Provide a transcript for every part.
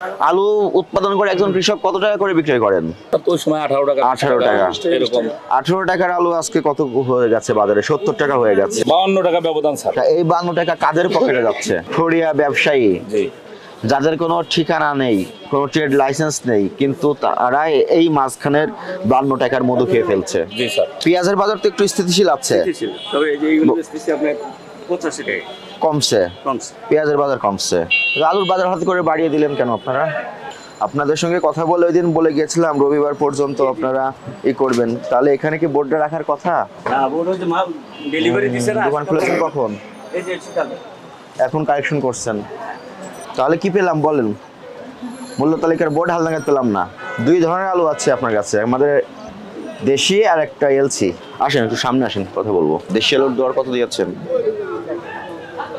আলু উৎপাদন করে একজন কৃষক কত টাকা করে বিক্রয় করেন? ওই সময় 18 টাকা 18 টাকা এরকম। 18 টাকার আলু আজকে কত হয়ে গেছে বাজারে? 70 টাকা হয়ে গেছে। 52 টাকা ব্যবধান স্যার। এই 52 টাকা কাদের পকেটে যাচ্ছে? ফড়িয়া ব্যবসায়ী জি, যাদের কোনো ঠিকানা নেই, কোনো ট্রেড লাইসেন্স নেই, কিন্তু তারা এই মাঝখানের 52 টাকার মধু খেয়ে ফেলছে। জি স্যার। পেঁয়াজের বাজার তো একটু স্থিতিশীল আছে, তবে এই যে এইগুলো বেচতেছি আপনি 85 টাকা কমছে। কমছে। পেঁয়াজের বাজার কমছে, আলুর বাজার হঠাৎ করে বাড়িয়ে দিলেন কেন আপনারা? আপনাদের সঙ্গে কথা বলে ওই দিন বলে গেছিলাম রবিবার পর্যন্ত আপনারা করবেন, তাহলে এখানে কি বোর্ডটা রাখার কথা? না, বোর্ড হচ্ছে মাল ডেলিভারি দিছে না। দোকান খুলেছেন কখন? এই যে সকালে। এখন কালেকশন করছেন, তাহলে কি পেলাম বলেন? মূল্য তালিকার বোর্ড হালনাগাদ পেলাম না। দুই ধরনের আলু আছে আপনার কাছে, আমাদের দেশি আর একটা এলসি। আসেন একটু সামনে আসেন, কথা বলবো। দেশি আলুর দর কত দিয়েছেন?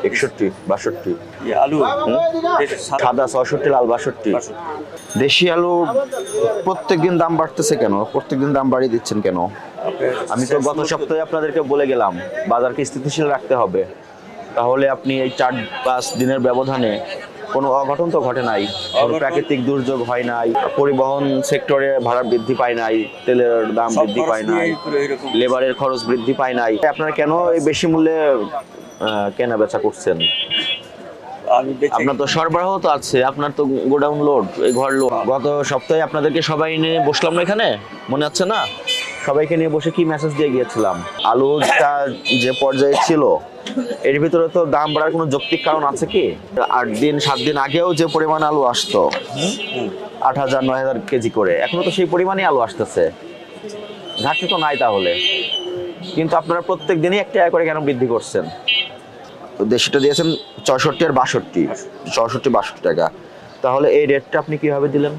61, 62। এই আলু সাদা 66, লাল 62। দেশি আলু প্রত্যেকদিন দাম বাড়তেছে কেন? প্রত্যেকদিন দাম বাড়িয়ে দিচ্ছেন কেন? আমি তো গত সপ্তাহে আপনাদেরকে বলে গেলাম বাজারকে স্থিতিশীল রাখতে হবে, তাহলে আপনি এই 4-5 দিনের ব্যবধানে কোনো অঘটন তো ঘটে নাই, কোনো প্রাকৃতিক দুর্যোগ হয় নাই, পরিবহন সেক্টরে ভাড়া বৃদ্ধি পায় নাই, তেলের দাম বৃদ্ধি পায় নাই, লেবারের খরচ বৃদ্ধি পায় নাই। আপনারা কেন এই বেশি মূল্যে কেনা বেচা করছেন? আপনার তো সরবরাহ তো আছে, আপনার তো গোডাউন লোড, এই ঘর লোড। গত সপ্তাহে আপনাদেরকে সবাই নিয়ে বসলাম না এখানে, মনে আছে না? সবাইকে নিয়ে বসে কি মেসেজ দিয়ে গিয়েছিলাম? আলুটা যে পর্যায়ে ছিল এর ভিতরে তো দাম বাড়ার কোনো যৌক্তিক কারণ আছে কি? 8-7 দিন আগেও যে পরিমাণ আলু আসতো 8,000-9,000 কেজি করে, এখনো তো সেই পরিমাণই আলু আসতেছে, ঘাটতি তো নাই তাহলে। কিন্তু আপনারা প্রত্যেক দিনই 1 টাকা করে কেন বৃদ্ধি করছেন? তো দেশিটা দিয়েছেন 64 আর 62, 64-62 টাকা, তাহলে এই রেটটা আপনি কিভাবে দিলেন?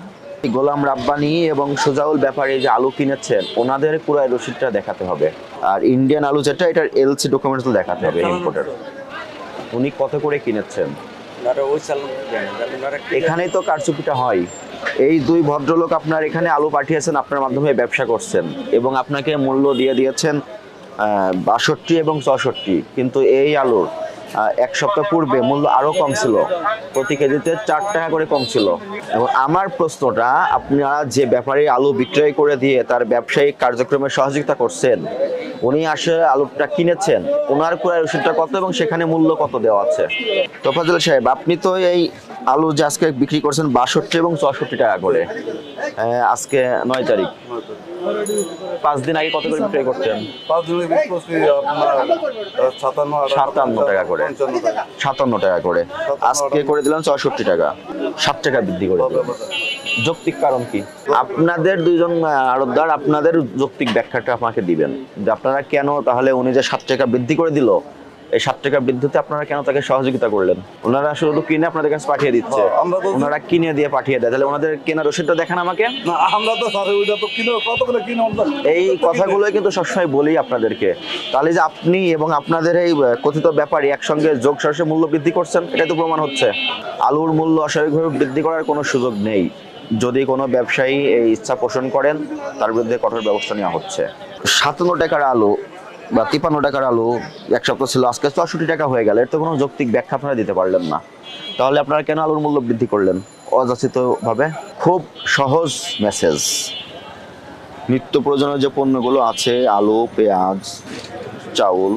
গোলাম রাব্বানি এবং সুজাউল ব্যাপারী যে আলু কিনেছেন ওনাদের পুরো রসিদটা দেখাতে হবে, আর ইন্ডিয়ান আলু যেটা এটার এলসি ডকুমেন্টস দেখাতে হবে ইম্পোর্টার। উনি কত করে কিনেছেন? এখানেই তো কারচুপিটা হয়। এই দুই ভদ্রলোক আপনার এখানে আলু পাঠিয়েছেন, আপনার মাধ্যমে ব্যবসা করছেন এবং আপনাকে মূল্য দিয়ে দিয়েছেন 62 এবং 64, কিন্তু এই আলুর 1 সপ্তাহ পূর্বে মূল্য আরো কম ছিল, প্রতি কেজিতে 4 টাকা করে কম ছিল। এবং আমার প্রশ্নটা, আপনারা যে ব্যাপারী আলু বিক্রয় করে দিয়ে তার ব্যবসায়িক কার্যক্রমে সহযোগিতা করছেন, উনি আসলে আলুটা কিনেছেন, ওনার ক্রয় রসিদটা কত এবং সেখানে মূল্য কত দেওয়া আছে? তোফাজ্জল সাহেব, আপনি তো এই আলু যে আজকে বিক্রি করছেন 62 এবং 64 টাকা করে, আজকে 9 তারিখ, 5 দিন আগে কত করে বিক্রয় করতেন? 5 দিন বিক্রি করছি আপনার 57 টাকা করে, 57 টাকা করে, আজকে করে দিলাম 64 টাকা, 7 টাকা বৃদ্ধি করে দিলাম। যৌক্তিক কারণ কি? আপনাদের দুইজন আড়তদার আপনাদের যৌক্তিক ব্যাখ্যাটা আমাকে দিবেন যে আপনারা কেন তাহলে উনি যে 7 টাকা বৃদ্ধি করে দিল, এই 7 টাকা বৃদ্ধিতে আপনারা কেন তাকে সহযোগিতা করলেন? ওনারা শুধু কিনে আপনাদের কাছে পাঠিয়ে দিচ্ছে, ওনারা কিনে দিয়ে পাঠিয়ে দেয়, তাহলে ওনাদের কেনা রসিদটা দেখান আমাকে। না, আমরা তো স্যার ওইটা তো কিনো কত করে কিনো আমরা। এই কথাগুলো কিন্তু সবসময় বলি আপনাদেরকে, তাহলে যে আপনি এবং আপনাদের এই কথিত ব্যাপারী একসঙ্গে যোগ সরষে মূল্য বৃদ্ধি করছেন, এটাই তো প্রমাণ হচ্ছে। আলুর মূল্য অস্বাভাবিকভাবে বৃদ্ধি করার কোনো সুযোগ নেই, যদি কোনো ব্যবসায়ী এই ইচ্ছা পোষণ করেন তার বিরুদ্ধে কঠোর ব্যবস্থা নেওয়া হচ্ছে। 57 টাকার আলু বা 53 টাকার আলু 1 সপ্তাহ ছিল, আজকে 64 টাকা হয়ে গেল, এর তো কোনো যৌক্তিক ব্যাখ্যা আপনারা দিতে পারলেন না, তাহলে আপনারা কেন আলুর মূল্য বৃদ্ধি করলেন অযাচিতভাবে? খুব সহজ মেসেজ, নিত্য প্রয়োজনীয় যে পণ্যগুলো আছে আলু, পেঁয়াজ, চাউল,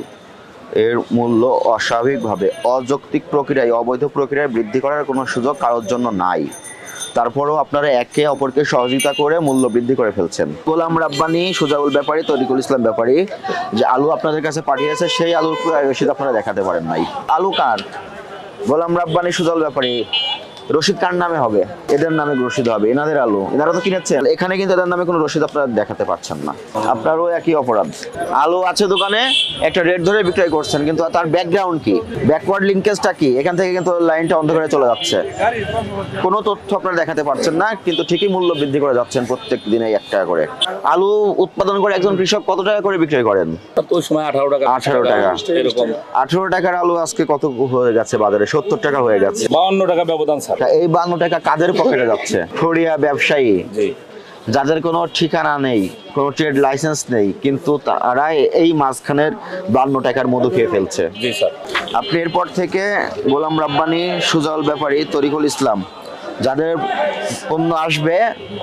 এর মূল্য অস্বাভাবিকভাবে অযৌক্তিক প্রক্রিয়ায়, অবৈধ প্রক্রিয়ায় বৃদ্ধি করার কোনো সুযোগ কারোর জন্য নাই। তারপরেও আপনারা একে অপরকে সহযোগিতা করে মূল্য বৃদ্ধি করে ফেলছেন। গোলাম রাব্বানি, সুজাউল ব্যাপারী, তরিকুল ইসলাম ব্যাপারী যে আলু আপনাদের কাছে পাঠিয়েছে সেই আলুর রসিদ আপনারা দেখাতে পারেন নাই। আলু কার? গোলাম রাব্বানি, সুজাউল ব্যাপারী, রসিদ কার নামে হবে? এদের নামে রসিদ হবে, এনাদের আলু, এনারা তো কিনেছেন। এখানে কিন্তু এদের নামে কোনো রসিদ আপনারা দেখাতে পারছেন না, আপনারও একই অপরাধ। আলু আছে দোকানে, একটা রেট ধরে বিক্রয় করছেন, কিন্তু তার ব্যাকগ্রাউন্ড কি, ব্যাকওয়ার্ড লিঙ্কেজটা কি, এখান থেকে কিন্তু লাইনটা অন্ধকারে চলে যাচ্ছে, কোনো তথ্য আপনারা দেখাতে পারছেন না, কিন্তু ঠিকই মূল্য বৃদ্ধি করে যাচ্ছেন প্রত্যেক দিনে 1 টাকা করে। আলু উৎপাদন করে একজন কৃষক কত টাকা করে বিক্রয় করেন? ওই সময় 18 টাকা 18 টাকা এরকম। 18 টাকার আলু আজকে কত হয়ে গেছে বাজারে? 70 টাকা হয়ে গেছে। 52 টাকা ব্যবধান স্যার। এই 52 টাকা কাদের পকেটে যাচ্ছে? ফড়িয়া ব্যবসায়ী যাদের কোনো ঠিকানা নেই, কোনো ট্রেড লাইসেন্স নেই, কিন্তু তারা এই মাঝখানের 52 টাকার মধু খেয়ে ফেলছে। জি স্যার। আপনি এরপর থেকে গোলাম রাব্বানি, সুজাউল ব্যাপারী, তরিকুল ইসলাম যাদের পণ্য আসবে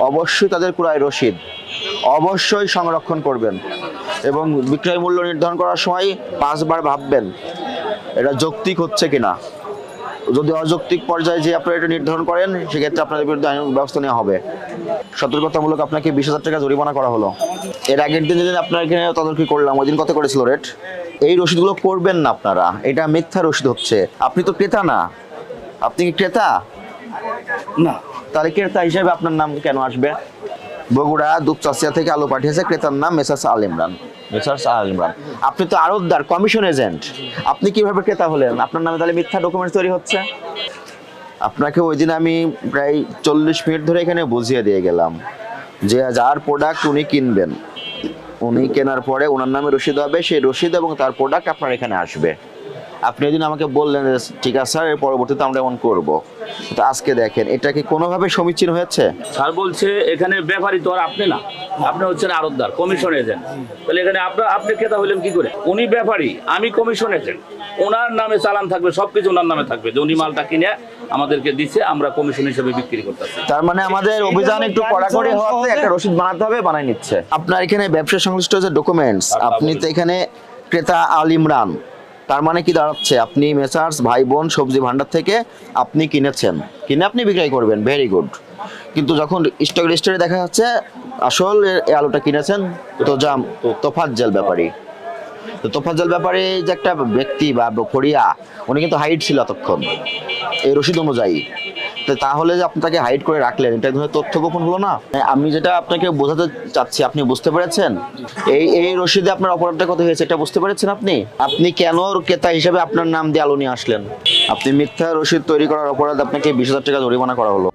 অবশ্যই তাদের ক্রয় রসিদ অবশ্যই সংরক্ষণ করবেন এবং বিক্রয় মূল্য নির্ধারণ করার সময় 5 বার ভাববেন এটা যৌক্তিক হচ্ছে কিনা। যদি অযৌক্তিক পর্যায়ে যে আপনারা এটা নির্ধারণ করেন সেক্ষেত্রে আপনাদের বিরুদ্ধে আইন ব্যবস্থা নেওয়া হবে। সতর্কতামূলক আপনাকে 20,000 টাকা জরিমানা করা হলো। এর আগের দিন যেদিন আপনার এখানে তদারকি করলাম ওই দিন কত করেছিল রেট? এই রসিদগুলো করবেন না আপনারা, এটা মিথ্যা রসিদ হচ্ছে। আপনি তো ক্রেতা না, আপনি কি ক্রেতা? না, তাহলে ক্রেতা হিসেবে আপনার নাম কেন আসবে? বগুড়া দুপচাচিয়া থেকে আলু পাঠিয়েছে, ক্রেতার নাম মেসার্স আল ইমরান। মেসার্স আল ইমরান, আপনি তো আড়তদার, কমিশন এজেন্ট, আপনি কিভাবে ক্রেতা হলেন? আপনার নামে তাহলে মিথ্যা ডকুমেন্টস তৈরি হচ্ছে। আপনাকে ওই দিন আমি প্রায় 40 মিনিট ধরে এখানে বুঝিয়ে দিয়ে গেলাম যে যার প্রোডাক্ট উনি কিনবেন, উনি কেনার পরে ওনার নামে রসিদ হবে, সেই রসিদ এবং তার প্রোডাক্ট আপনার এখানে আসবে। আপনি ওই দিন আমাকে বললেন যে ঠিক আছে স্যার, এর পরবর্তীতে আমরা এমন করবো। তো আজকে দেখেন এটা কি কোনোভাবে সমীচীন হয়েছে? স্যার বলছে এখানে ব্যাপারী তো আর আপনি না, আপনি হচ্ছেন আড়তদার, কমিশন এজেন্ট। তাহলে এখানে আপনি ক্রেতা হইলেন কি করে? উনি ব্যাপারী, আমি কমিশন এজেন্ট, ওনার নামে চালান থাকবে, সবকিছু ওনার নামে থাকবে যে উনি মালটা কিনে আমাদেরকে দিচ্ছে, আমরা কমিশন হিসেবে বিক্রি করতেছি। তার মানে আমাদের অভিযান একটু কড়াকড়ি হওয়াতে একটা রসিদ বানাতে হবে, বানাই নিচ্ছে। আপনার এখানে ব্যবসা সংশ্লিষ্ট যে ডকুমেন্টস, আপনি তো এখানে ক্রেতা আল ইমরান, তার মানে কি দাঁড়াচ্ছে? আপনি মেসার্স ভাই বোন সবজি ভান্ডার থেকে আপনি কিনেছেন, কিনে আপনি বিক্রয় করবেন, ভেরি গুড। কিন্তু যখন স্টক লিস্টে দেখা যাচ্ছে আসল এই আলুটা কিনেছেন তোফাজ্জল ব্যাপারী। তো তোফাজ্জল ব্যাপারী যে একটা ব্যক্তি বা ফরিয়া, উনি কিন্তু হাইট ছিল এতক্ষণ এই রসিদ অনুযায়ী। তো তাহলে যে আপনি তাকে হাইড করে রাখলেন, এটা ধরে তথ্য গোপন হলো না? আমি যেটা আপনাকে বোঝাতে চাচ্ছি, আপনি বুঝতে পেরেছেন? এই রসিদে আপনার অপরাধটা কত হয়েছে এটা বুঝতে পেরেছেন আপনি? আপনি কেন ক্রেতা হিসেবে আপনার নাম দিয়ে আলু নিয়ে আসলেন? আপনি মিথ্যা রসিদ তৈরি করার অপরাধ আপনাকে 20,000 টাকা জরিমানা করা হলো।